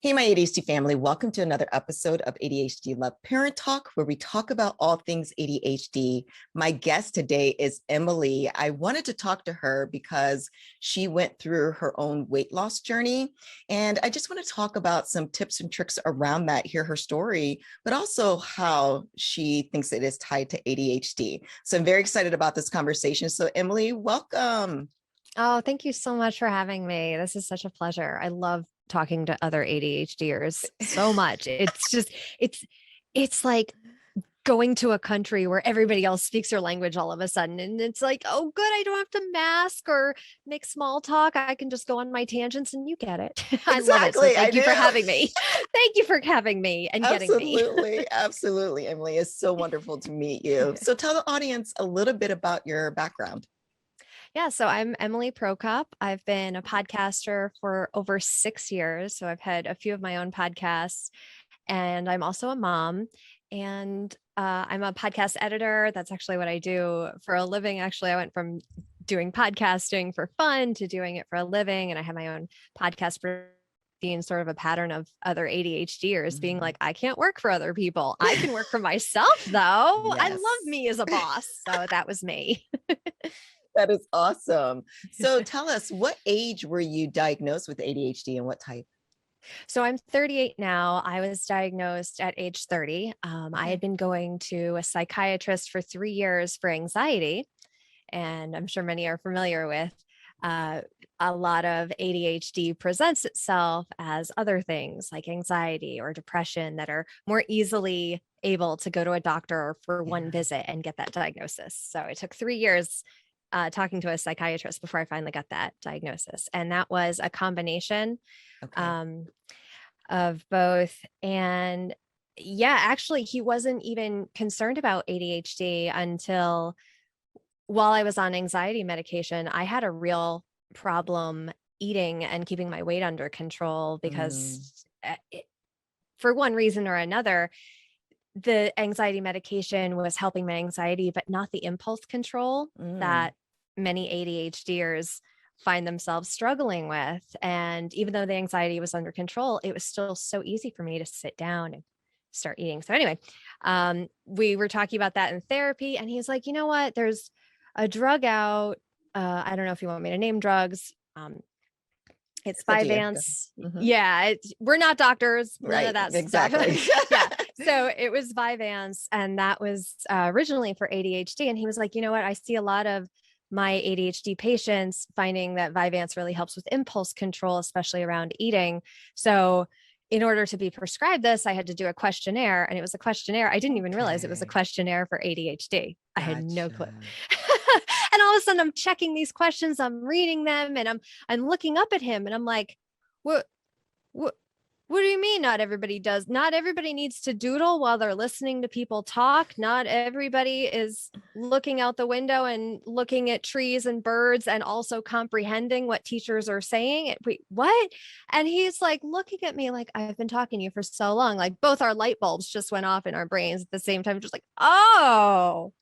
Hey, my ADHD family, welcome to another episode of ADHD Love Parent Talk, where we talk about all things ADHD. My guest today is Emily. I wanted to talk to her because she went through her own weight loss journey. And I just want to talk about some tips and tricks around that, hear her story, but also how she thinks it is tied to ADHD. So I'm very excited about this conversation. So Emily, welcome. Oh, thank you so much for having me. This is such a pleasure. I love talking to other ADHDers so much. It's like going to a country where everybody else speaks your language all of a sudden. And it's like, oh, good. I don't have to mask or make small talk. I can just go on my tangents and you get it. I love it. So Exactly, I thank you do. for having me. Thank you for having me and getting me. Absolutely, absolutely, Emily. It's so wonderful to meet you. So tell the audience a little bit about your background. Yeah, so I'm Emily Prokop. I've been a podcaster for over 6 years. So I've had a few of my own podcasts, and I'm also a mom. And I'm a podcast editor. That's actually what I do for a living. Actually, I went from doing podcasting for fun to doing it for a living. And I have my own podcast being sort of a pattern of other ADHDers being like, I can't work for other people. I can work for myself, though. I Yes. love me as a boss. So that was me. That is awesome. So tell us, what age were you diagnosed with ADHD and what type? So I'm 38 now. I was diagnosed at age 30. I had Okay. been going to a psychiatrist for 3 years for anxiety, and I'm sure many are familiar with. Uh, a lot of ADHD presents itself as other things like anxiety or depression that are more easily able to go to a doctor for one Yeah. visit and get that diagnosis. So it took 3 years talking to a psychiatrist before I finally got that diagnosis. And that was a combination Okay. um, of both. And yeah, actually, he wasn't even concerned about ADHD until while I was on anxiety medication. I had a real problem eating and keeping my weight under control Mm, because, for one reason or another, the anxiety medication was helping my anxiety, but not the impulse control mm. that many ADHDers find themselves struggling with. And even though the anxiety was under control, it was still so easy for me to sit down and start eating. So anyway, we were talking about that in therapy, and he's like, you know what? There's a drug out. I don't know if you want me to name drugs. It's It's up to you. Go. Vyvanse. Mhm. Yeah, we're not doctors, none of Right. that stuff. Exactly. Yeah. So it was Vyvanse, and that was originally for ADHD. And he was like, you know what? I see a lot of my ADHD patients finding that Vyvanse really helps with impulse control, especially around eating. So in order to be prescribed this, I had to do a questionnaire, and it was a questionnaire. I didn't even realize it was a Okay. questionnaire for ADHD. I had no clue. Gotcha. And all of a sudden I'm checking these questions, I'm reading them, and I'm looking up at him, and I'm like, what what what do you mean not everybody does? Not everybody needs to doodle while they're listening to people talk. Not everybody is looking out the window and looking at trees and birds and also comprehending what teachers are saying. Wait, what? And he's like looking at me like, I've been talking to you for so long. Like both our light bulbs just went off in our brains at the same time, just like, oh.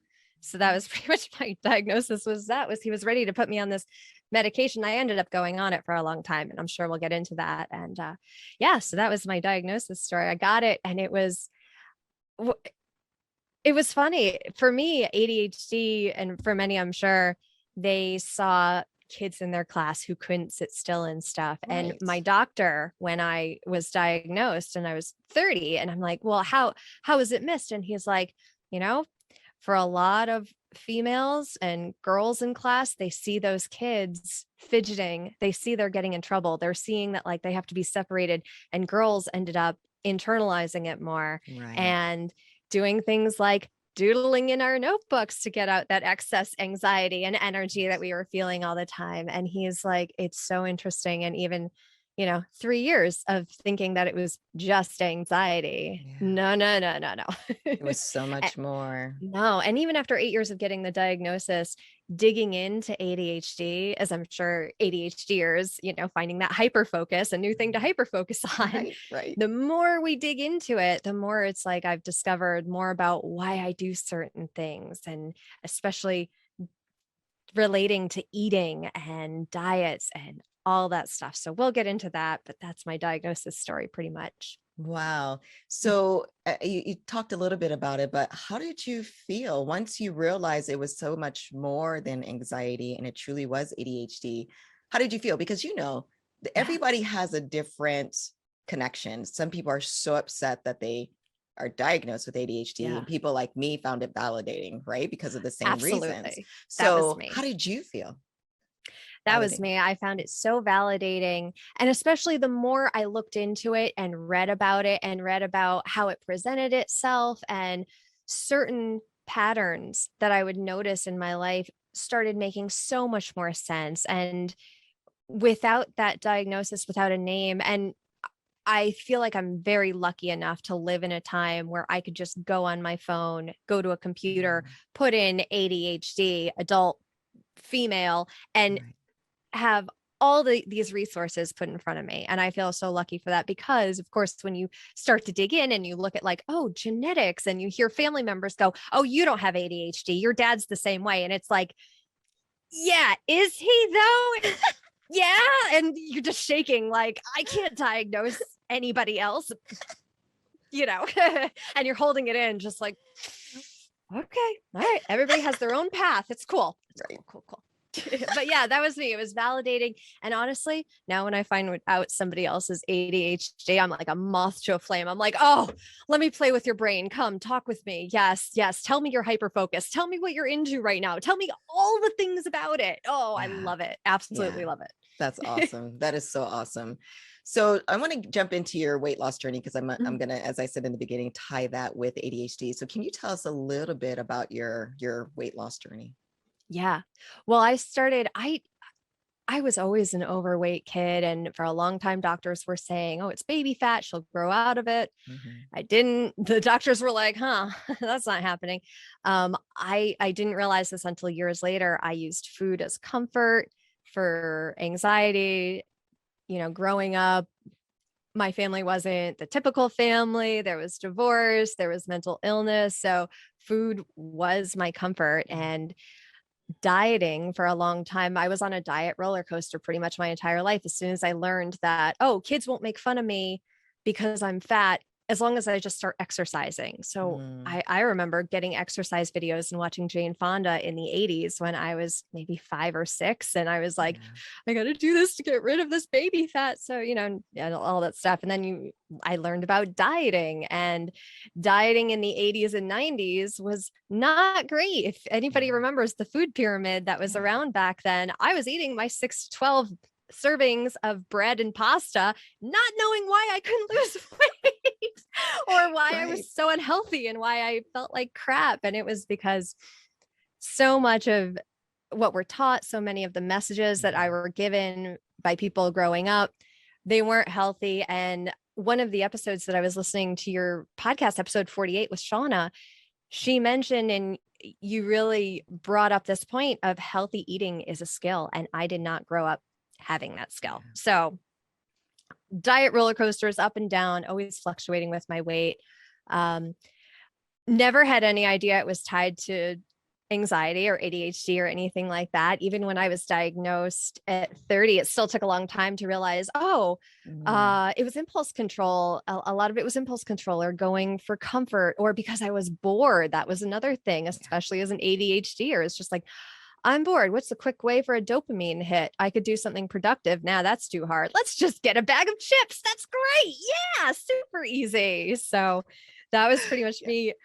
So that was pretty much my diagnosis. Was he was ready to put me on this medication. I ended up going on it for a long time, and I'm sure we'll get into that. And yeah, so that was my diagnosis story. I got it, and it was funny for me. ADHD, and for many, I'm sure, they saw kids in their class who couldn't sit still and stuff. And Right. my doctor, when I was diagnosed and I was 30, and I'm like, well, how is it missed? And he's like, you know, for a lot of females and girls in class, they see those kids fidgeting. They see they're getting in trouble. They're seeing that like they have to be separated. And girls ended up internalizing it more Right. and doing things like doodling in our notebooks to get out that excess anxiety and energy that we were feeling all the time. And he's like, it's so interesting. And even 3 years of thinking that it was just anxiety. Yeah. No, no, no, no, It was so no. much more. No, and even after 8 years of getting the diagnosis, digging into ADHD, as I'm sure ADHDers, finding that hyper focus, a new thing to hyper focus on, Right. Right. the more we dig into it, the more it's like I've discovered more about why I do certain things, and especially relating to eating and diets and all that stuff. So we'll get into that, but that's my diagnosis story pretty much. Wow. So you talked a little bit about it, but how did you feel once you realized it was so much more than anxiety and it truly was ADHD? How did you feel? Because, everybody has a different connection. Some people are so upset that they are diagnosed with ADHD, and people like me found it validating, right? Because of the same reasons. Absolutely. That was So me. how did you feel? That was me. I found it so validating. And especially the more I looked into it and read about it and read about how it presented itself, and certain patterns that I would notice in my life started making so much more sense. And without that diagnosis, without a name, and I feel like I'm very lucky enough to live in a time where I could just go on my phone, go to a computer, put in ADHD, adult female, and have all these resources put in front of me. And I feel so lucky for that, because of course, when you start to dig in and you look at like, oh, genetics, and you hear family members go, oh, you don't have ADHD, your dad's the same way. And it's like, yeah, is he though? Yeah. And you're just shaking, like, I can't diagnose anybody else, and you're holding it in just like, okay, all right, everybody has their own path. It's cool. It's cool. But yeah, that was me. It was validating. And honestly, now when I find out somebody else's ADHD, I'm like a moth to a flame. I'm like, oh, let me play with your brain. Come talk with me. Yes. Tell me you're hyper focused. Tell me what you're into right now. Tell me all the things about it. Oh, I love it. Absolutely love it. That's awesome. That is so awesome. So I want to jump into your weight loss journey, because I'm going to, as I said in the beginning, tie that with ADHD. So can you tell us a little bit about your weight loss journey? Yeah. Well, I was always an overweight kid. And for a long time, doctors were saying, oh, it's baby fat, she'll grow out of it. I didn't. The doctors were like, that's not happening. I didn't realize this until years later. I used food as comfort for anxiety. Growing up, my family wasn't the typical family. There was divorce, there was mental illness. So food was my comfort. And dieting for a long time, I was on a diet roller coaster pretty much my entire life. As soon as I learned that, oh, kids won't make fun of me because I'm fat, as long as I just start exercising. So I remember getting exercise videos and watching Jane Fonda in the 80s when I was maybe 5 or 6. And I was like, I got to do this to get rid of this baby fat. So, and all that stuff. And then I learned about dieting, and dieting in the 80s and 90s was not great. If anybody remembers the food pyramid that was around back then, I was eating my 6 to 12 servings of bread and pasta, not knowing why I couldn't lose weight or why I was so unhealthy and why I felt like crap. And it was because so much of what we're taught, so many of the messages that I were given by people growing up, they weren't healthy. And one of the episodes that I was listening to, your podcast, episode 48 with Shauna, she mentioned, and you really brought up this point of healthy eating is a skill. And I did not grow up having that skill. So diet roller coasters, up and down, always fluctuating with my weight. Never had any idea it was tied to anxiety or ADHD or anything like that. Even when I was diagnosed at 30, it still took a long time to realize, it was impulse control. A lot of it was impulse control, or going for comfort, or because I was bored. That was another thing, especially as an ADHDer. It's just like, I'm bored. What's the quick way for a dopamine hit? I could do something productive. Now that's too hard. Let's just get a bag of chips. That's great. Yeah, super easy. So that was pretty much me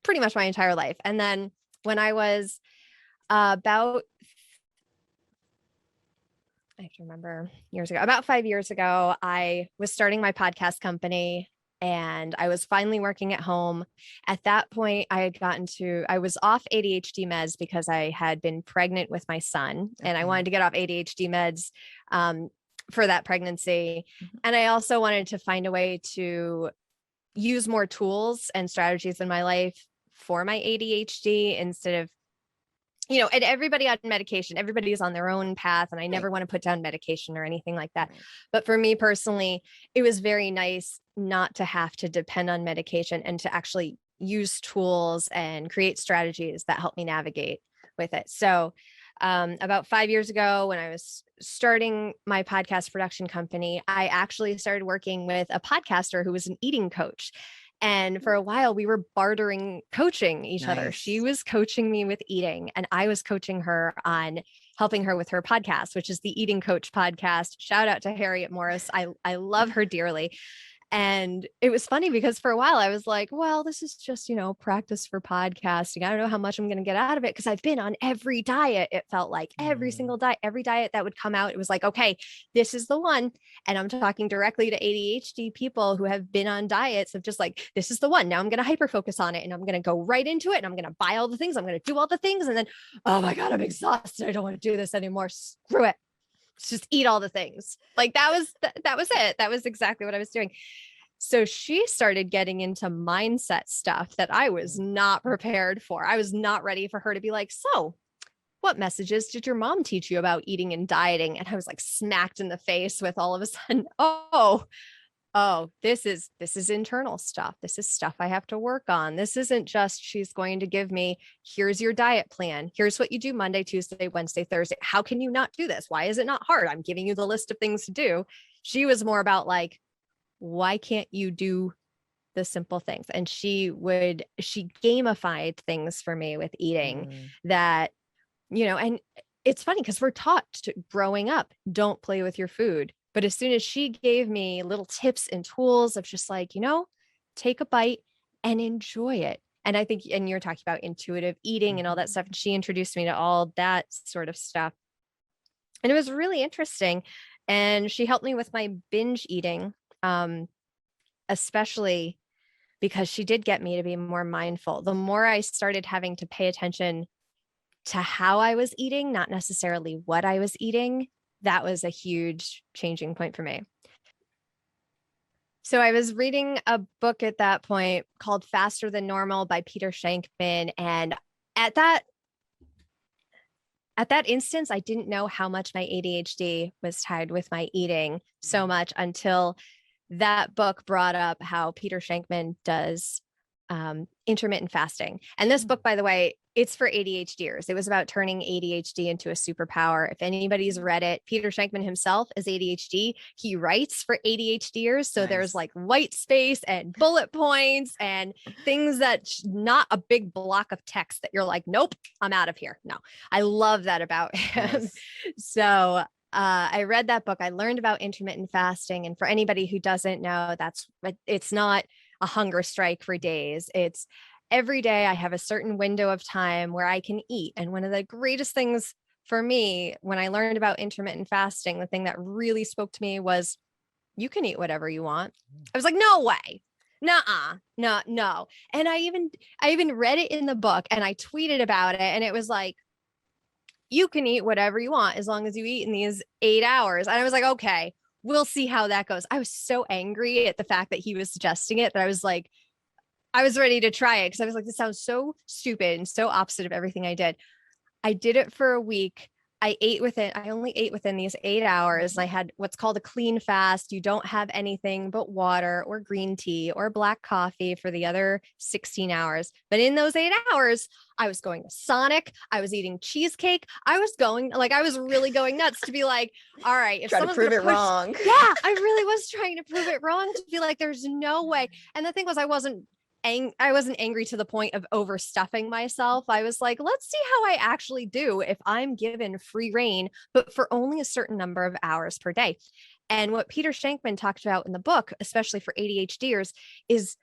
pretty much my entire life. And then when I was about 5 years ago, I was starting my podcast company, and I was finally working at home. At that point, I was off ADHD meds because I had been pregnant with my son, and I wanted to get off ADHD meds for that pregnancy. And I also wanted to find a way to use more tools and strategies in my life for my ADHD instead of, and everybody on medication, everybody's on their own path. And I never want to put down medication or anything like that. But for me personally, it was very nice not to have to depend on medication and to actually use tools and create strategies that help me navigate with it. So About 5 years ago, when I was starting my podcast production company, I actually started working with a podcaster who was an eating coach. And for a while, we were bartering coaching each other. She was coaching me with eating, and I was coaching her on helping her with her podcast, which is the Eating Coach podcast. Shout out to Harriet Morris. I love her dearly. And it was funny because for a while I was like, well, this is just, practice for podcasting. I don't know how much I'm going to get out of it because I've been on every diet. It felt like every single diet, every diet that would come out, it was like, okay, this is the one. And I'm talking directly to ADHD people who have been on diets of just like, this is the one. Now I'm going to hyper focus on it and I'm going to go right into it and I'm going to buy all the things. I'm going to do all the things. And then, oh my God, I'm exhausted. I don't want to do this anymore. Screw it. Just eat all the things. Like that was it. That was exactly what I was doing. So she started getting into mindset stuff that I was not prepared for. I was not ready for her to be like, so what messages did your mom teach you about eating and dieting? And I was like smacked in the face with all of a sudden, this is internal stuff. This is stuff I have to work on. This isn't just, she's going to give me, here's your diet plan. Here's what you do Monday, Tuesday, Wednesday, Thursday. How can you not do this? Why is it not hard? I'm giving you the list of things to do. She was more about like, why can't you do the simple things? And she gamified things for me with eating that, and it's funny because we're taught growing up, don't play with your food. But as soon as she gave me little tips and tools of just like, take a bite and enjoy it. And I think, and you're talking about intuitive eating and all that stuff. And she introduced me to all that sort of stuff. And it was really interesting. And she helped me with my binge eating, especially because she did get me to be more mindful. The more I started having to pay attention to how I was eating, not necessarily what I was eating, that was a huge changing point for me. So I was reading a book at that point called Faster Than Normal by Peter Shankman. And at that instance, I didn't know how much my ADHD was tied with my eating so much until that book brought up how Peter Shankman does intermittent fasting. And this book, by the way, it's for ADHDers. It was about turning ADHD into a superpower. If anybody's read it, Peter Shankman himself is ADHD. He writes for ADHDers. So there's like white space and bullet points and things that's not a big block of text that you're like, nope, I'm out of here. No, I love that about him. So I read that book. I learned about intermittent fasting. And for anybody who doesn't know, it's not a hunger strike for days. It's every day I have a certain window of time where I can eat. And one of the greatest things for me, when I learned about intermittent fasting, the thing that really spoke to me was you can eat whatever you want. I was like, no way. Nuh-uh. No. And I even read it in the book and I tweeted about it. And it was like, you can eat whatever you want as long as you eat in these 8 hours. And I was like, okay, we'll see how that goes. I was so angry at the fact that he was suggesting it that I was like, I was ready to try it because I was like, this sounds so stupid and so opposite of everything I did. I did it for a week. I only ate within these 8 hours. And I had what's called a clean fast. You don't have anything but water or green tea or black coffee for the other 16 hours. But in those 8 hours, I was going to Sonic. I was eating cheesecake. I was really going nuts to be like, all right, if someone's prove it wrong. Yeah, I really was trying to prove it wrong to be like, there's no way. And the thing was, I wasn't angry to the point of overstuffing myself. I was like, let's see how I actually do if I'm given free reign, but for only a certain number of hours per day. And what Peter Shankman talked about in the book, especially for ADHDers, is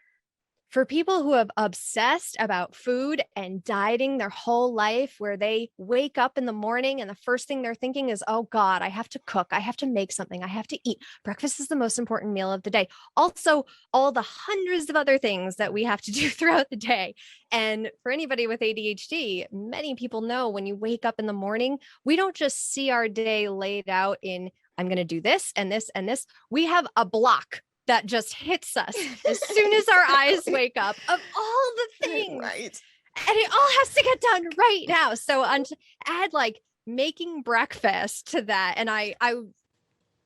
for people who have obsessed about food and dieting their whole life, where they wake up in the morning and the first thing they're thinking is, oh God, I have to cook. I have to make something. I have to eat. Breakfast is the most important meal of the day. Also, all the hundreds of other things that we have to do throughout the day. And for anybody with ADHD, many people know when you wake up in the morning, we don't just see our day laid out in, I'm going to do this and this and this. We have a block that just hits us as soon as our eyes wake up of all the things. Right. And it all has to get done right now. So add like making breakfast to that. And I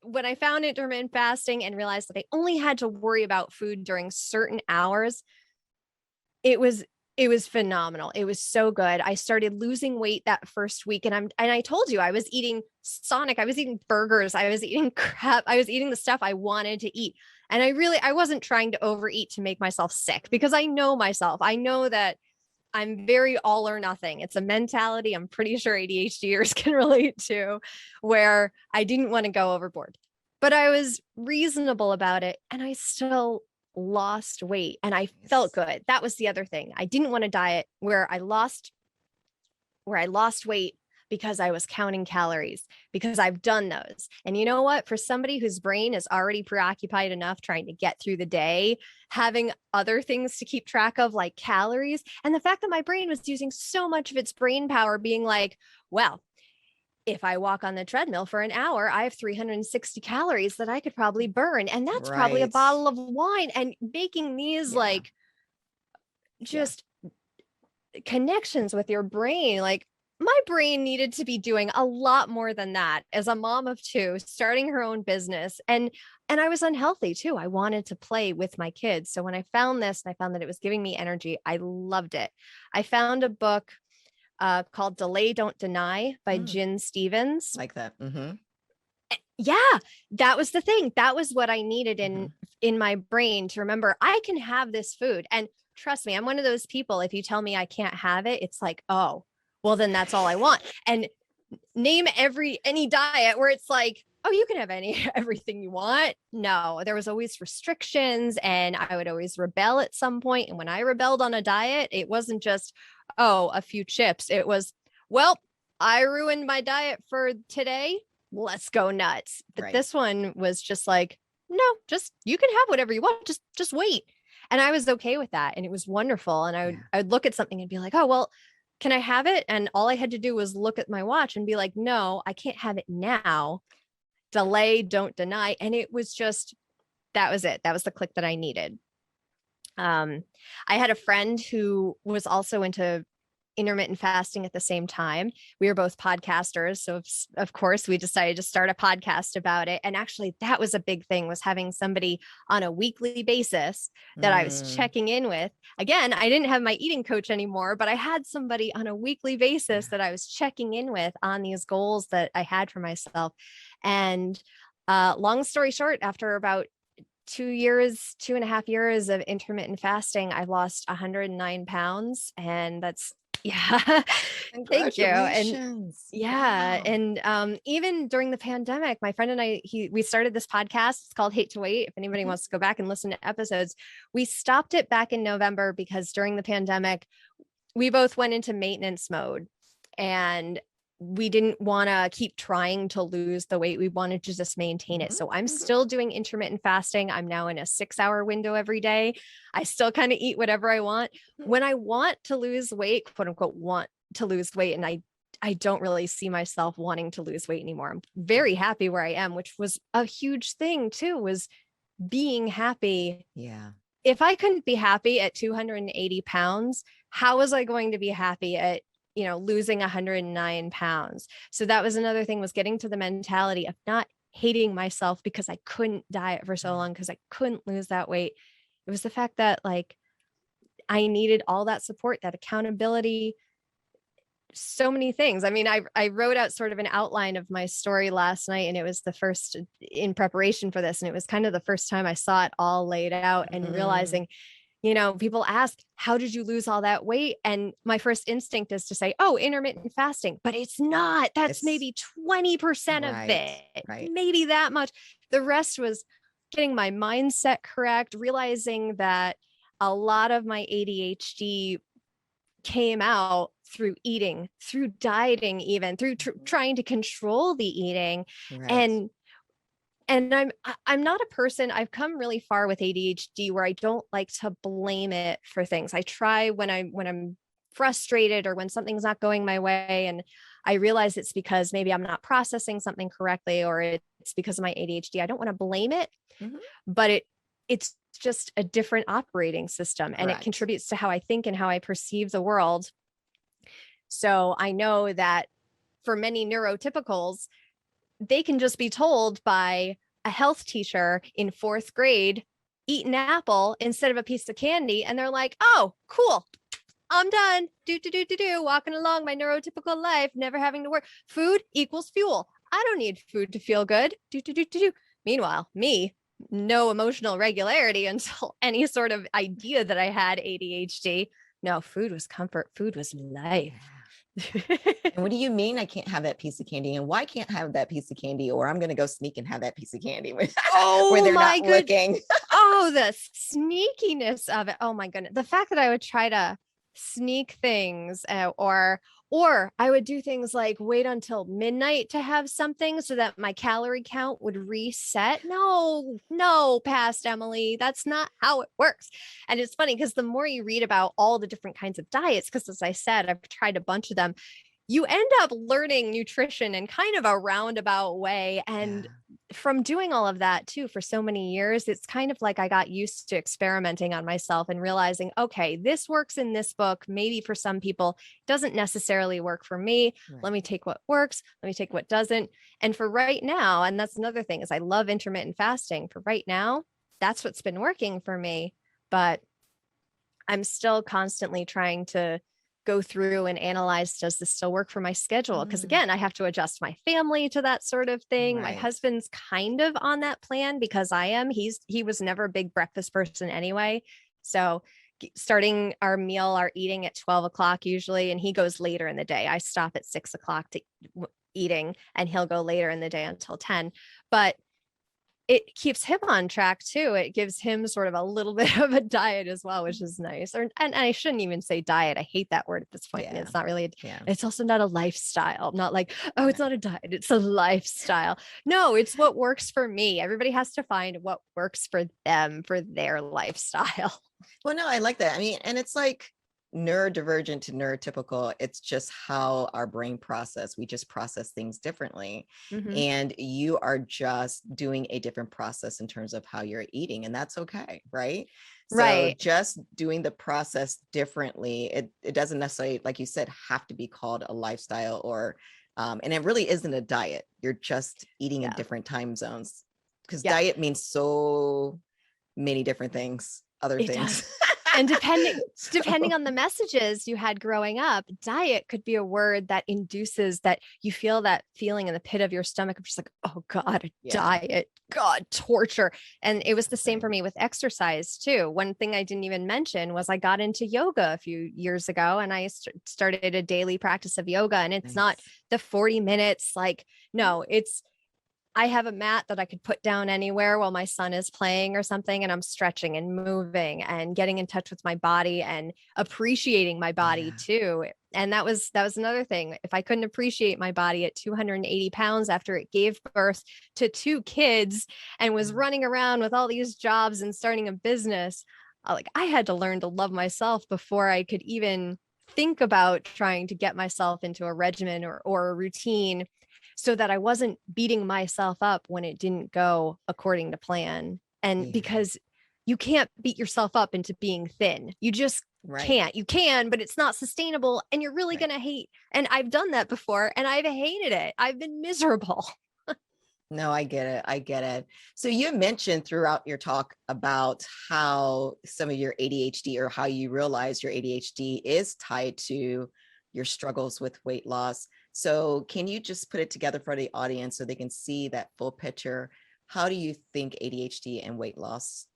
when I found intermittent fasting and realized that I only had to worry about food during certain hours, it was It was phenomenal. It was so good. I started losing weight that first week, and I told you I was eating Sonic, I was eating burgers, I was eating crap, I was eating the stuff I wanted to eat. And I wasn't trying to overeat to make myself sick, because I know myself. I know that I'm very all or nothing. It's a mentality I'm pretty sure ADHDers can relate to, where I didn't want to go overboard. But I was reasonable about it, and I still lost weight, and I felt good. That was the other thing. I didn't want a diet where I lost weight because I was counting calories, because I've done those. And you know what? For somebody whose brain is already preoccupied enough trying to get through the day, having other things to keep track of, like calories, and the fact that my brain was using so much of its brain power being like, well, if I walk on the treadmill for an hour, I have 360 calories that I could probably burn. And that's probably a Right. bottle of wine. And making these like just connections with your brain, like my brain needed to be doing a lot more than that as a mom of two, starting her own business. And I was unhealthy too. I wanted to play with my kids. So when I found this and I found that it was giving me energy, I loved it. I found a book called Delay, Don't Deny by Jen Stevens. Like that. Mm-hmm. Yeah, that was the thing. That was what I needed in my brain to remember I can have this food. And trust me, I'm one of those people. If you tell me I can't have it, it's like, oh, well, then that's all I want. And name any diet where it's like, oh, you can have everything you want. No, there was always restrictions, and I would always rebel at some point. And when I rebelled on a diet, it wasn't just, oh, a few chips. It was, well, I ruined my diet for today. Let's go nuts. But this one was just like, no, just, you can have whatever you want. Just wait. And I was okay with that. And it was wonderful. And I would look at something and be like, oh, well, can I have it? And all I had to do was look at my watch and be like, no, I can't have it now. Delay, don't deny. And it was just, that was it. That was the click that I needed. I had a friend who was also into intermittent fasting at the same time. We were both podcasters. So of course we decided to start a podcast about it. And actually that was a big thing, was having somebody on a weekly basis that I was checking in with. Again, I didn't have my eating coach anymore, but I had somebody on a weekly basis that I was checking in with on these goals that I had for myself. And long story short, after about 2.5 years of intermittent fasting, I lost 109 pounds. And that's, thank you. And wow. And even during the pandemic, my friend and we started this podcast. It's called Hate to Wait. If anybody wants to go back and listen to episodes, we stopped it back in November because during the pandemic, we both went into maintenance mode, and we didn't want to keep trying to lose the weight. We wanted to just maintain it. So I'm still doing intermittent fasting. I'm now in a 6-hour window every day. I still kind of eat whatever I want. When I want to lose weight, quote unquote, want to lose weight, and I don't really see myself wanting to lose weight anymore. I'm very happy where I am, which was a huge thing too, was being happy. Yeah. If I couldn't be happy at 280 pounds, how was I going to be happy at losing 109 pounds? So that was another thing, was getting to the mentality of not hating myself because I couldn't diet for so long, because I couldn't lose that weight. It was the fact that like I needed all that support, that accountability, so many things. I mean, I wrote out sort of an outline of my story last night, and it was the first in preparation for this. And it was kind of the first time I saw it all laid out and realizing, people ask, how did you lose all that weight? And my first instinct is to say, oh, intermittent fasting, but it's not. That's maybe 20% of it, maybe that much. The rest was getting my mindset correct, realizing that a lot of my ADHD came out through eating, through dieting, even through trying to control the eating. And I'm not a person, I've come really far with ADHD where I don't like to blame it for things. I try when I'm frustrated or when something's not going my way, and I realize it's because maybe I'm not processing something correctly, or it's because of my ADHD. I don't want to blame it, but it's just a different operating system, and it contributes to how I think and how I perceive the world. So I know that for many neurotypicals, they can just be told by a health teacher in 4th grade, eat an apple instead of a piece of candy. And they're like, oh, cool. I'm done. Walking along my neurotypical life, never having to work. Food equals fuel. I don't need food to feel good. Meanwhile, me, no emotional regularity until any sort of idea that I had ADHD. No, food was comfort. Food was life. And what do you mean I can't have that piece of candy? And why can't I have that piece of candy? Or I'm going to go sneak and have that piece of candy where they're not looking. Oh, the sneakiness of it. Oh my goodness. The fact that I would try to sneak things or I would do things like wait until midnight to have something so that my calorie count would reset. No, past Emily. That's not how it works. And it's funny because the more you read about all the different kinds of diets, because as I said, I've tried a bunch of them, you end up learning nutrition in kind of a roundabout way. And from doing all of that too, for so many years, it's kind of like I got used to experimenting on myself and realizing, okay, this works in this book. Maybe for some people, doesn't necessarily work for me. Right. Let me take what works. Let me take what doesn't. And for right now, and that's another thing is I love intermittent fasting. For right now, that's what's been working for me. But I'm still constantly trying to go through and analyze, does this still work for my schedule? Because again, I have to adjust my family to that sort of thing. Right. My husband's kind of on that plan because I am. He was never a big breakfast person anyway. So starting our meal, our eating at 12 o'clock usually, and he goes later in the day. I stop at 6 o'clock to eating and he'll go later in the day until 10. But it keeps him on track too. It gives him sort of a little bit of a diet as well, which is nice. And I shouldn't even say diet. I hate that word at this point. And it's not really, it's also not a lifestyle. I'm not like, oh, it's not a diet. It's a lifestyle. No, it's what works for me. Everybody has to find what works for them, for their lifestyle. Well, no, I like that. I mean, and it's like neurodivergent to neurotypical. It's just how our brain process. We just process things differently. And you are just doing a different process in terms of how you're eating. And that's okay. Right. So just doing the process differently, it doesn't necessarily, like you said, have to be called a lifestyle or, and it really isn't a diet. You're just eating in different time zones because diet means so many different things, other things. And depending on the messages you had growing up, diet could be a word that induces that you feel that feeling in the pit of your stomach of just like, oh God, a diet, God, torture. And it was the same for me with exercise too. One thing I didn't even mention was I got into yoga a few years ago and I started a daily practice of yoga, and it's not the 40 minutes. Like, no, I have a mat that I could put down anywhere while my son is playing or something. And I'm stretching and moving and getting in touch with my body and appreciating my body too. And that was another thing. If I couldn't appreciate my body at 280 pounds after it gave birth to 2 kids and was running around with all these jobs and starting a business, I had to learn to love myself before I could even think about trying to get myself into a regimen or a routine, so that I wasn't beating myself up when it didn't go according to plan. And because you can't beat yourself up into being thin. You just can't. You can, but it's not sustainable. And you're really going to hate. And I've done that before and I've hated it. I've been miserable. No, I get it. I get it. So you mentioned throughout your talk about how some of your ADHD or how you realize your ADHD is tied to your struggles with weight loss. So can you just put it together for the audience so they can see that full picture? How do you think ADHD and weight loss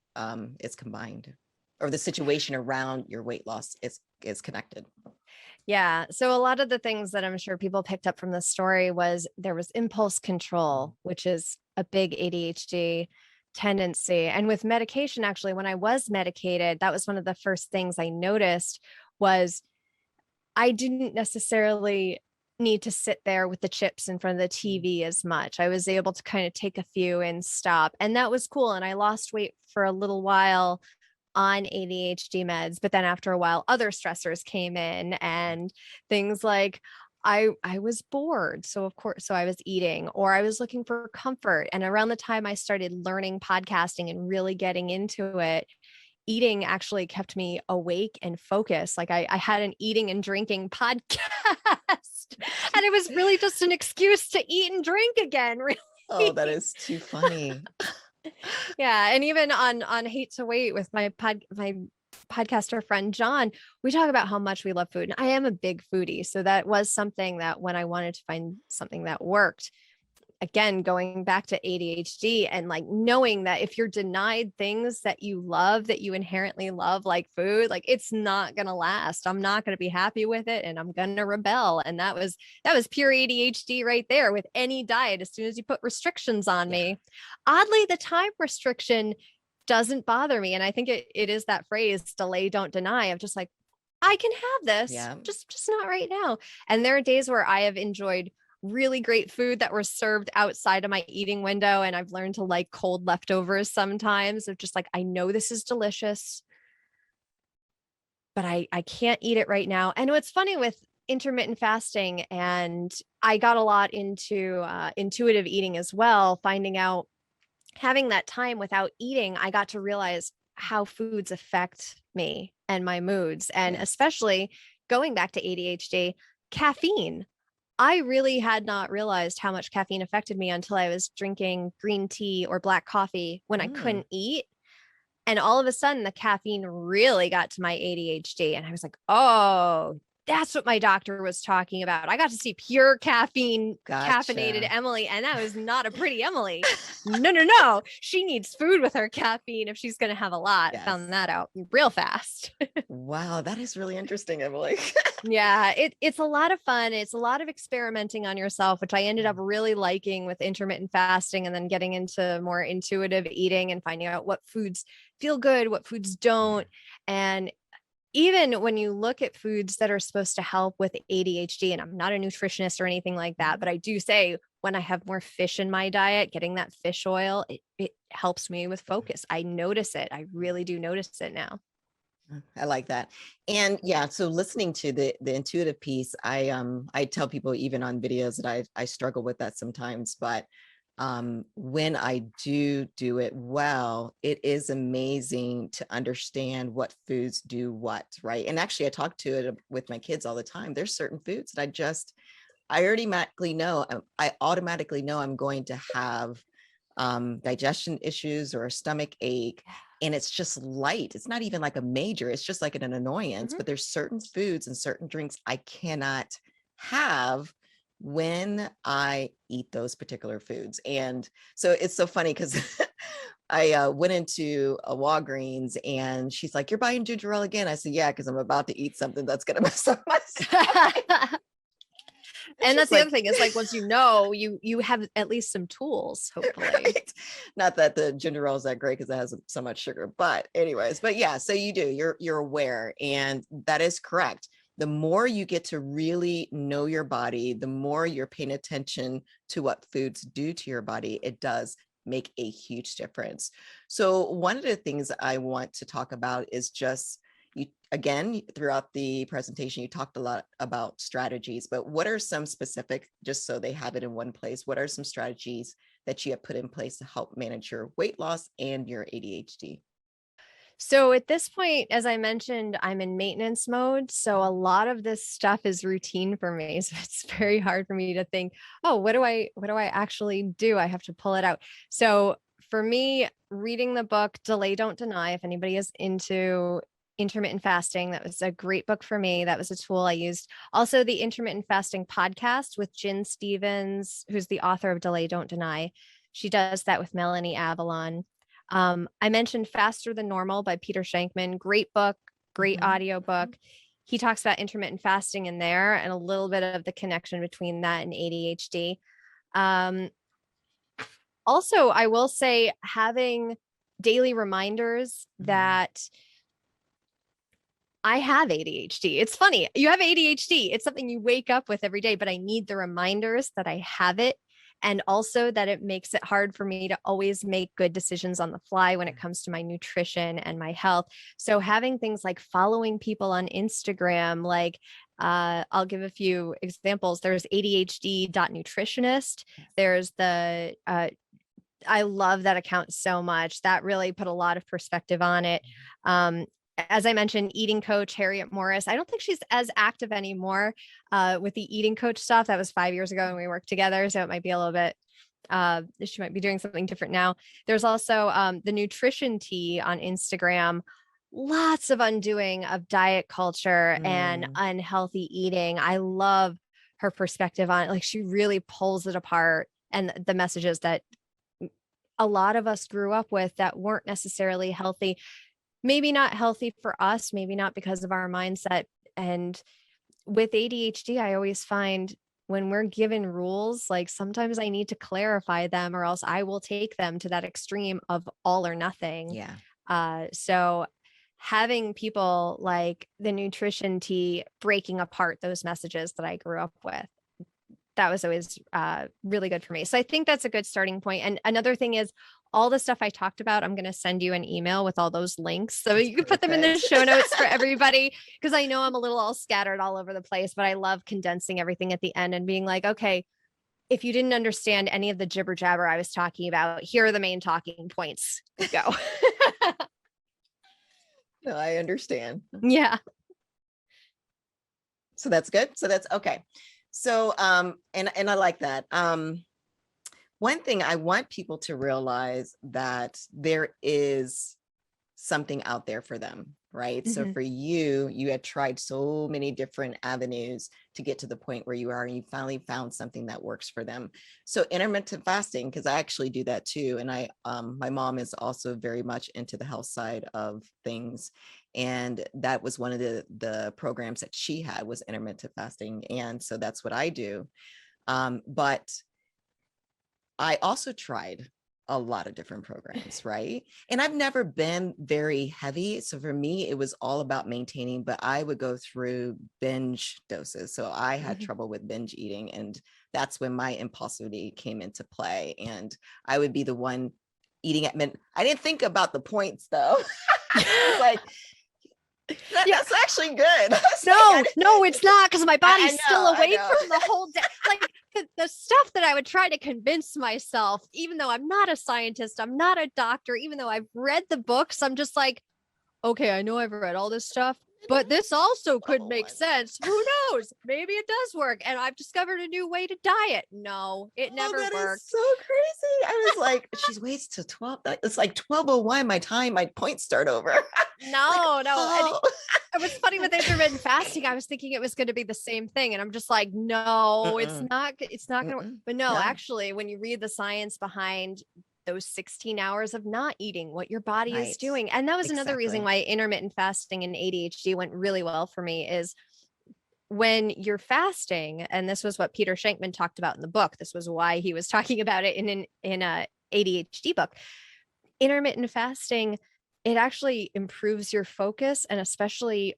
is combined, or the situation around your weight loss is connected? Yeah. So a lot of the things that I'm sure people picked up from the story was there was impulse control, which is a big ADHD tendency. And with medication, actually, when I was medicated, that was one of the first things I noticed was I didn't necessarily need to sit there with the chips in front of the TV as much. I was able to kind of take a few and stop. And that was cool. And I lost weight for a little while on ADHD meds. But then after a while, other stressors came in and things like I was bored. So of course, so I was eating, or I was looking for comfort. And around the time I started learning podcasting and really getting into it, eating actually kept me awake and focused. Like I had an eating and drinking podcast and it was really just an excuse to eat and drink again. Really. Oh, that is too funny. Yeah. And even on Hate to Wait with my podcaster friend John, we talk about how much we love food. And I am a big foodie. So that was something that when I wanted to find something that worked, again, going back to ADHD and like knowing that if you're denied things that you love, that you inherently love, like food, like it's not going to last. I'm not going to be happy with it and I'm going to rebel. And that was pure ADHD right there with any diet. As soon as you put restrictions on me, oddly, the time restriction doesn't bother me. And I think it is that phrase, delay, don't deny, of just like, I can have this, just not right now. And there are days where I have enjoyed really great food that was served outside of my eating window. And I've learned to like cold leftovers sometimes, of just like, I know this is delicious, but I can't eat it right now. And what's funny with intermittent fasting, and I got a lot into intuitive eating as well, finding out, having that time without eating, I got to realize how foods affect me and my moods. And especially going back to ADHD, caffeine. I really had not realized how much caffeine affected me until I was drinking green tea or black coffee when I couldn't eat. And all of a sudden, the caffeine really got to my ADHD. And I was like, oh, that's what my doctor was talking about. I got to see pure caffeine, caffeinated Emily. And that was not a pretty Emily. No. She needs food with her caffeine if she's going to have a lot. Found that out real fast. Wow, that is really interesting, Emily. Yeah, it's a lot of fun. It's a lot of experimenting on yourself, which I ended up really liking with intermittent fasting, and then getting into more intuitive eating and finding out what foods feel good, what foods don't. And even when you look at foods that are supposed to help with ADHD, and I'm not a nutritionist or anything like that, but I do say when I have more fish in my diet, getting that fish oil, it helps me with focus. I notice it. I really do notice it now. I like that. And so listening to the intuitive piece, I tell people even on videos that I struggle with that sometimes, but when I do it well, it is amazing to understand what foods do what, right? And actually I talk to it with my kids all the time. There's certain foods that I automatically know I'm going to have digestion issues or a stomach ache. And it's just light. It's not even like a major, it's just like an annoyance, but there's certain foods and certain drinks I cannot have when I eat those particular foods. And so it's so funny because I went into a Walgreens and she's like, "You're buying ginger ale again?" I said, "Yeah, because I'm about to eat something that's going to mess up my stomach." And that's the other thing is like, once you know, you have at least some tools, hopefully. Right? Not that the ginger ale is that great because it has so much sugar, but anyways, so you do, you're aware, and that is correct. The more you get to really know your body, the more you're paying attention to what foods do to your body, it does make a huge difference. So one of the things I want to talk about is just, you, again, throughout the presentation, you talked a lot about strategies, but what are some specific, just so they have it in one place, what are some strategies that you have put in place to help manage your weight loss and your ADHD? So at this point, as I mentioned, I'm in maintenance mode. So a lot of this stuff is routine for me. So it's very hard for me to think, oh, what do I actually do? I have to pull it out. So for me, reading the book, Delay, Don't Deny, if anybody is into intermittent fasting, that was a great book for me. That was a tool I used. Also, the intermittent fasting podcast with Jen Stevens, who's the author of Delay, Don't Deny. She does that with Melanie Avalon. I mentioned Faster Than Normal by Peter Shankman. Great book, great audio book. He talks about intermittent fasting in there and a little bit of the connection between that and ADHD. Also, I will say having daily reminders that I have ADHD. It's funny. You have ADHD. It's something you wake up with every day, but I need the reminders that I have it. And also that it makes it hard for me to always make good decisions on the fly when it comes to my nutrition and my health. So having things like following people on Instagram, like I'll give a few examples. There's ADHD.nutritionist. There's the, I love that account so much. That really put a lot of perspective on it. As I mentioned, eating coach Harriet Morris. I don't think she's as active anymore with the eating coach stuff. That was 5 years ago and we worked together. So it might be a little bit, she might be doing something different now. There's also the nutrition tea on Instagram, lots of undoing of diet culture and unhealthy eating. I love her perspective on it. Like, she really pulls it apart, and the messages that a lot of us grew up with that weren't necessarily healthy, maybe not healthy for us, maybe not because of our mindset. And with ADHD, I always find when we're given rules, like sometimes I need to clarify them, or else I will take them to that extreme of all or nothing. Yeah. So having people like the nutrition tea breaking apart those messages that I grew up with, that was always really good for me. So I think that's a good starting point. And another thing is, all the stuff I talked about, I'm going to send you an email with all those links so you can put them in the show notes for everybody, because I know I'm a little all scattered all over the place, but I love condensing everything at the end and being like, okay, if you didn't understand any of the jibber jabber I was talking about, here are the main talking points. Go. No, I understand. Yeah. So that's good. So that's okay. So, and I like that. One thing I want people to realize, that there is something out there for them, right? So for you, you had tried so many different avenues to get to the point where you are, and you finally found something that works for them. So intermittent fasting, because I actually do that too. And my mom is also very much into the health side of things. And that was one of the programs that she had, was intermittent fasting. And so that's what I do. But I also tried a lot of different programs, right? And I've never been very heavy. So for me, it was all about maintaining, but I would go through binge doses. So I had trouble with binge eating, and that's when my impulsivity came into play. And I would be the one eating at midnight. I didn't think about the points though. It's like, that's actually good. No, it's not, because my body's still awake from the whole day. Like the stuff that I would try to convince myself, even though I'm not a scientist, I'm not a doctor, even though I've read the books, I'm just like, okay, I know I've read all this stuff, but this also could make sense. Who knows? Maybe it does work. And I've discovered a new way to diet. No, it never worked. That is so crazy. I was like, she waits till 12. It's like 12:01 my time, my points start over. No. And it was funny with intermittent fasting. I was thinking it was going to be the same thing. And I'm just like, no, it's not going to work. But no, actually, when you read the science behind those 16 hours of not eating, what your body is doing. And that was another reason why intermittent fasting and ADHD went really well for me, is when you're fasting, and this was what Peter Shankman talked about in the book. This was why he was talking about it in a ADHD book. Intermittent fasting, it actually improves your focus, and especially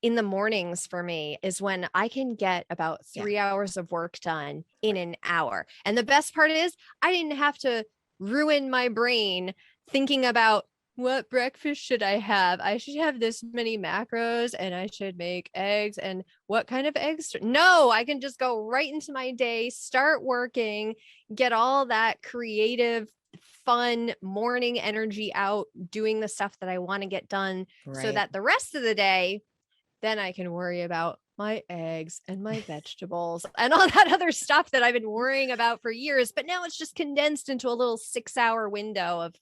in the mornings for me is when I can get about 3 hours of work done in an hour. And the best part is, I didn't have to ruin my brain thinking about, what breakfast should I have? I should have this many macros, and I should make eggs, and what kind of eggs? No, I can just go right into my day, start working, get all that creative, fun morning energy out, doing the stuff that I want to get done, so that the rest of the day, then I can worry about my eggs and my vegetables and all that other stuff that I've been worrying about for years. But now it's just condensed into a little 6-hour window of,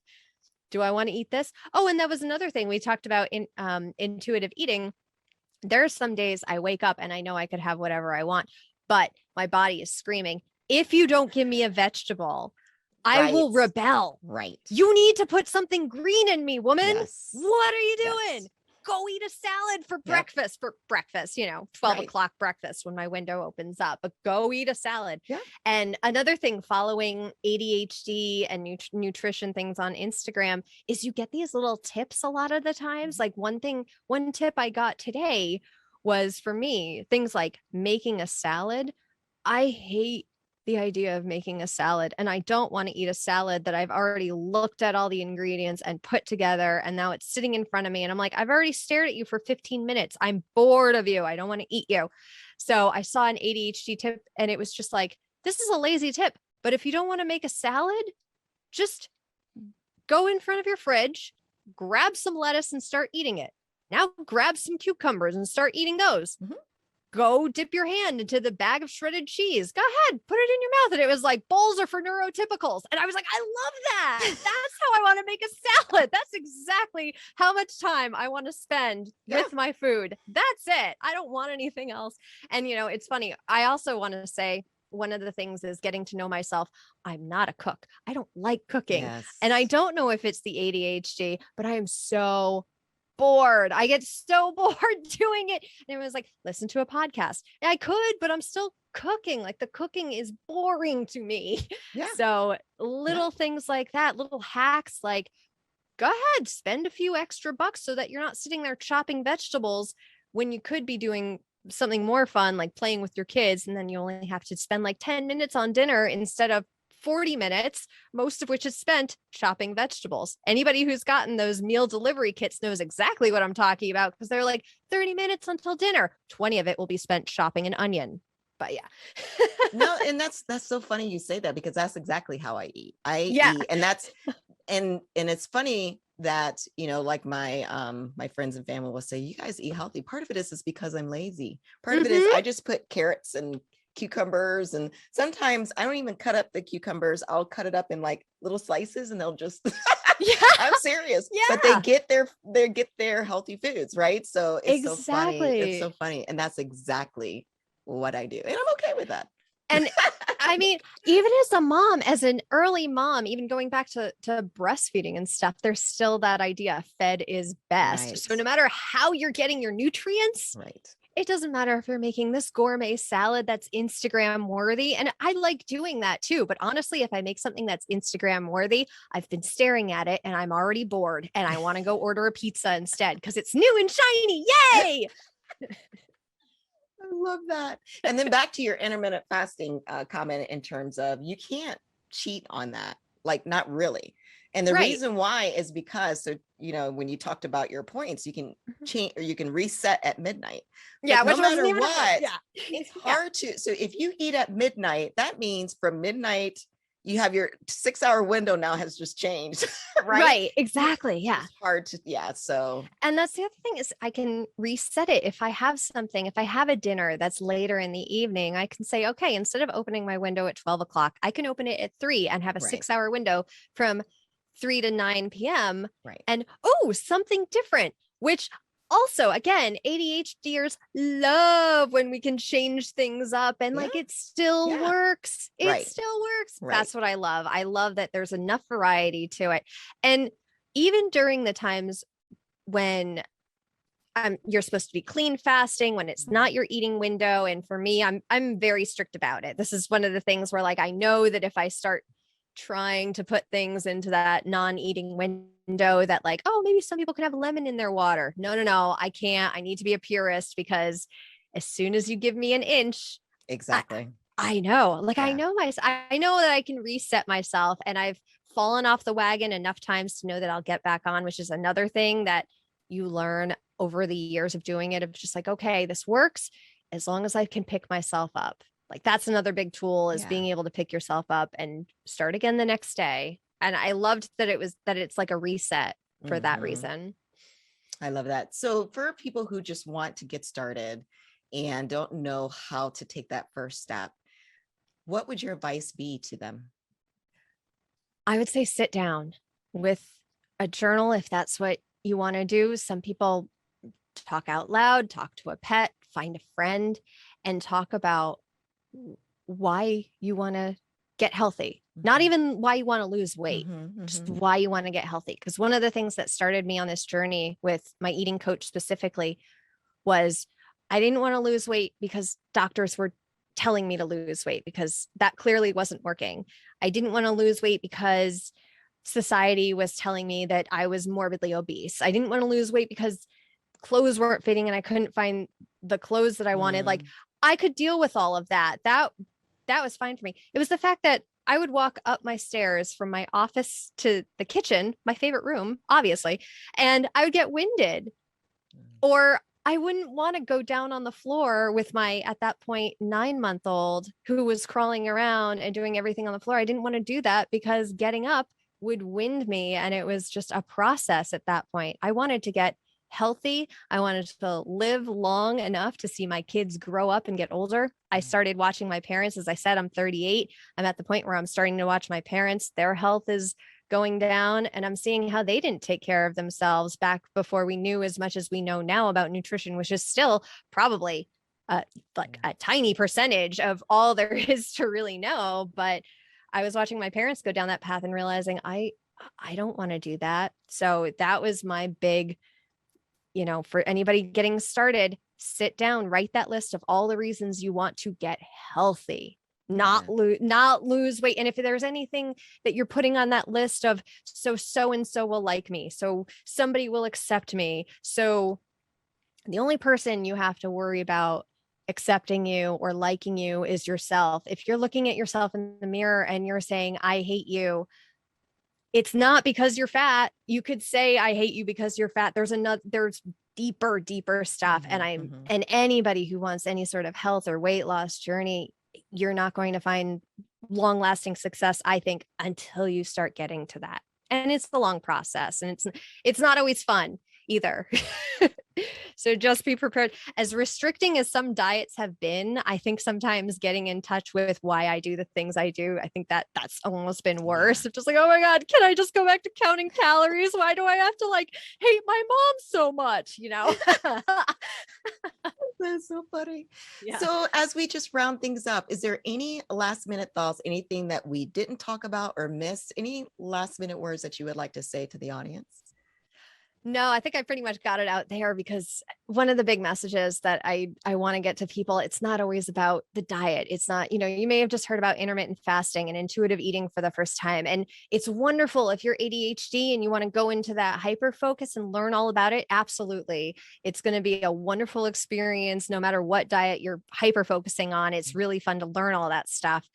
do I want to eat this? Oh, and that was another thing we talked about in intuitive eating. There are some days I wake up and I know I could have whatever I want, but my body is screaming, if you don't give me a vegetable, I will rebel. You need to put something green in me, woman. What are you doing? Go eat a salad for breakfast, 12 o'clock breakfast when my window opens up, but go eat a salad. And another thing, following ADHD and nutrition things on Instagram, is you get these little tips a lot of the times. Like one tip I got today was, for me, things like making a salad. I hate the idea of making a salad, and I don't want to eat a salad that I've already looked at all the ingredients and put together, and now it's sitting in front of me and I'm like, I've already stared at you for 15 minutes. I'm bored of you. I don't want to eat you. So I saw an ADHD tip, and it was just like, this is a lazy tip, but if you don't want to make a salad, just go in front of your fridge, grab some lettuce and start eating it. Now grab some cucumbers and start eating those. go dip your hand into the bag of shredded cheese. Go ahead, put it in your mouth. And it was like, bowls are for neurotypicals. And I was like, I love that. That's how I want to make a salad. That's exactly how much time I want to spend with my food. That's it. I don't want anything else. And, you know, it's funny. I also want to say, one of the things is getting to know myself. I'm not a cook. I don't like cooking. Yes. And I don't know if it's the ADHD, but I am so bored. I get so bored doing it. And it was like, listen to a podcast. And I could, but I'm still cooking. Like the cooking is boring to me. Yeah. So little things like that, little hacks, like go ahead, spend a few extra bucks so that you're not sitting there chopping vegetables when you could be doing something more fun, like playing with your kids. And then you only have to spend like 10 minutes on dinner instead of 40 minutes, most of which is spent chopping vegetables. Anybody who's gotten those meal delivery kits knows exactly what I'm talking about, because they're like 30 minutes until dinner. 20 of it will be spent chopping an onion. But yeah. No, and that's so funny you say that, because that's exactly how I eat. I eat, and that's and it's funny that, you know, like my my friends and family will say, you guys eat healthy. Part of it is because I'm lazy. Part of it is I just put carrots and cucumbers, and sometimes I don't even cut up the cucumbers. I'll cut it up in like little slices, and they'll just I'm serious. But they get their healthy foods, right? So it's so funny. It's so funny. And that's exactly what I do. And I'm okay with that. And I mean, even as a mom, as an early mom, even going back to breastfeeding and stuff, there's still that idea, fed is best. Right. So no matter how you're getting your nutrients, it doesn't matter if you're making this gourmet salad that's Instagram worthy. And I like doing that too. But honestly, if I make something that's Instagram worthy, I've been staring at it and I'm already bored and I want to go order a pizza instead because it's new and shiny. Yay! I love that. And then back to your intermittent fasting comment in terms of you can't cheat on that, like not really. And the reason why is because, so, you know, when you talked about your points, you can change or you can reset at midnight. Yeah. But no matter what, it's hard to. So if you eat at midnight, that means from midnight, you have your 6-hour window now has just changed. Right. Exactly. Yeah. It's hard to, so. And that's the other thing is I can reset it. If I have something, if I have a dinner that's later in the evening, I can say, okay, instead of opening my window at 12 o'clock, I can open it at 3 and have a 6-hour window from 3 to 9 p.m. And something different, which also, again, ADHDers love when we can change things up and like it still works. It still works. That's what I love. I love that there's enough variety to it. And even during the times when you're supposed to be clean fasting, when it's not your eating window. And for me, I'm very strict about it. This is one of the things where like I know that if I start trying to put things into that non-eating window that like, oh, maybe some people can have lemon in their water. No, I can't. I need to be a purist because as soon as you give me an inch, I know, like, I know I know that I can reset myself, and I've fallen off the wagon enough times to know that I'll get back on, which is another thing that you learn over the years of doing it, of just like, okay, this works as long as I can pick myself up. Like that's another big tool is being able to pick yourself up and start again the next day. And I loved that it's like a reset for that reason. I love that. So for people who just want to get started and don't know how to take that first step, what would your advice be to them? I would say sit down with a journal if that's what you want to do. Some people talk out loud, talk to a pet, find a friend, and talk about why you want to get healthy. Not even why you want to lose weight, just why you want to get healthy. Because one of the things that started me on this journey with my eating coach specifically was I didn't want to lose weight because doctors were telling me to lose weight, because that clearly wasn't working. I didn't want to lose weight because society was telling me that I was morbidly obese. I didn't want to lose weight because clothes weren't fitting and I couldn't find the clothes that I wanted. Like I could deal with all of that. That was fine for me. It was the fact that I would walk up my stairs from my office to the kitchen, my favorite room, obviously, and I would get winded, or I wouldn't want to go down on the floor with my, at that point, 9-month-old who was crawling around and doing everything on the floor. I didn't want to do that because getting up would wind me. And it was just a process at that point. I wanted to get healthy. I wanted to live long enough to see my kids grow up and get older. I started watching my parents. As I said, I'm 38. I'm at the point where I'm starting to watch my parents. Their health is going down, and I'm seeing how they didn't take care of themselves back before we knew as much as we know now about nutrition, which is still probably like a tiny percentage of all there is to really know. But I was watching my parents go down that path and realizing I don't want to do that. So that was my big, for anybody getting started, sit down, write that list of all the reasons you want to get healthy, not lose weight. And if there's anything that you're putting on that list of, so and so will like me, so somebody will accept me. So the only person you have to worry about accepting you or liking you is yourself. If you're looking at yourself in the mirror and you're saying, I hate you, it's not because you're fat. You could say, I hate you because you're fat. There's deeper stuff. And anybody who wants any sort of health or weight loss journey, you're not going to find long lasting success, I think, until you start getting to that. And it's the long process, and it's not always fun either. So just be prepared. As restricting as some diets have been, I think sometimes getting in touch with why I do the things I do, I think that's almost been worse. It's just like, oh my God, can I just go back to counting calories? Why do I have to hate my mom so much? That's so funny. Yeah. So as we just round things up, is there any last minute thoughts, anything that we didn't talk about or missed? Any last minute words that you would like to say to the audience? No, I think I pretty much got it out there, because one of the big messages that I want to get to people, it's not always about the diet. It's not, you may have just heard about intermittent fasting and intuitive eating for the first time. And it's wonderful if you're ADHD and you want to go into that hyper focus and learn all about it. Absolutely. It's going to be a wonderful experience no matter what diet you're hyper focusing on. It's really fun to learn all that stuff.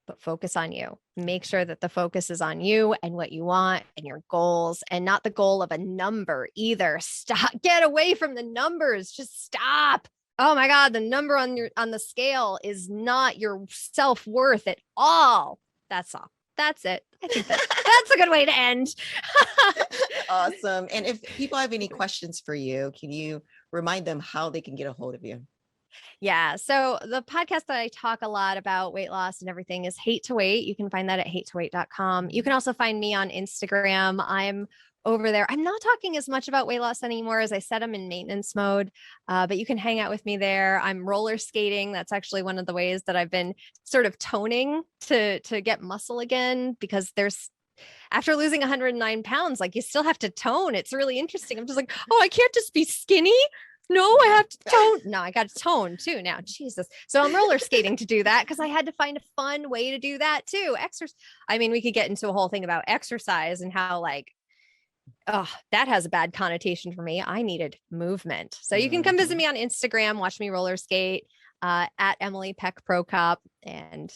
But focus on you. Make sure that the focus is on you and what you want and your goals, and not the goal of a number either. Stop, get away from the numbers. Just stop. Oh my God, the number on the scale is not your self-worth at all. That's all. That's it. I think that's a good way to end. Awesome. And if people have any questions for you, can you remind them how they can get a hold of you? Yeah. So the podcast that I talk a lot about weight loss and everything is Hate to Weight. You can find that at hatetoweight.com. You can also find me on Instagram. I'm over there. I'm not talking as much about weight loss anymore. As I said, I'm in maintenance mode, but you can hang out with me there. I'm roller skating. That's actually one of the ways that I've been sort of toning to get muscle again, because after losing 109 pounds, you still have to tone. It's really interesting. I'm just like, oh, I can't just be skinny. No, I have to tone. No, I got to tone too now. Jesus. So I'm roller skating to do that, because I had to find a fun way to do that too. We could get into a whole thing about exercise and how that has a bad connotation for me. I needed movement. So you can come visit me on Instagram, watch me roller skate at Emily Peck Prokop. And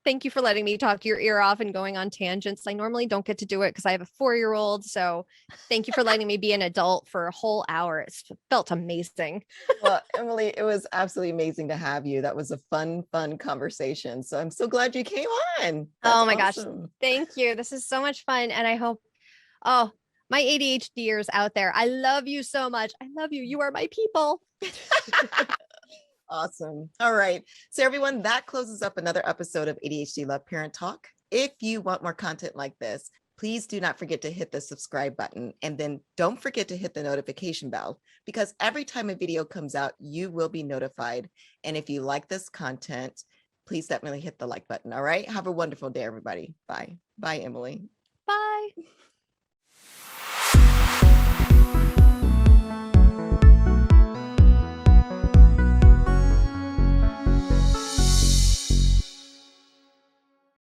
thank you for letting me talk your ear off and going on tangents. I normally don't get to do it because I have a 4-year-old. So thank you for letting me be an adult for a whole hour. It felt amazing. Well, Emily, it was absolutely amazing to have you. That was a fun conversation. So I'm so glad you came on. That's oh my awesome. gosh. Thank you. This is so much fun. And I hope, my ADHDers out there, I love you so much. I love you. You are my people. Awesome. All right. So everyone, that closes up another episode of ADHD Love Parent Talk. If you want more content like this, please do not forget to hit the subscribe button, and then don't forget to hit the notification bell, because every time a video comes out, you will be notified. And if you like this content, please definitely hit the like button. All right. Have a wonderful day, everybody. Bye. Bye, Emily. Bye.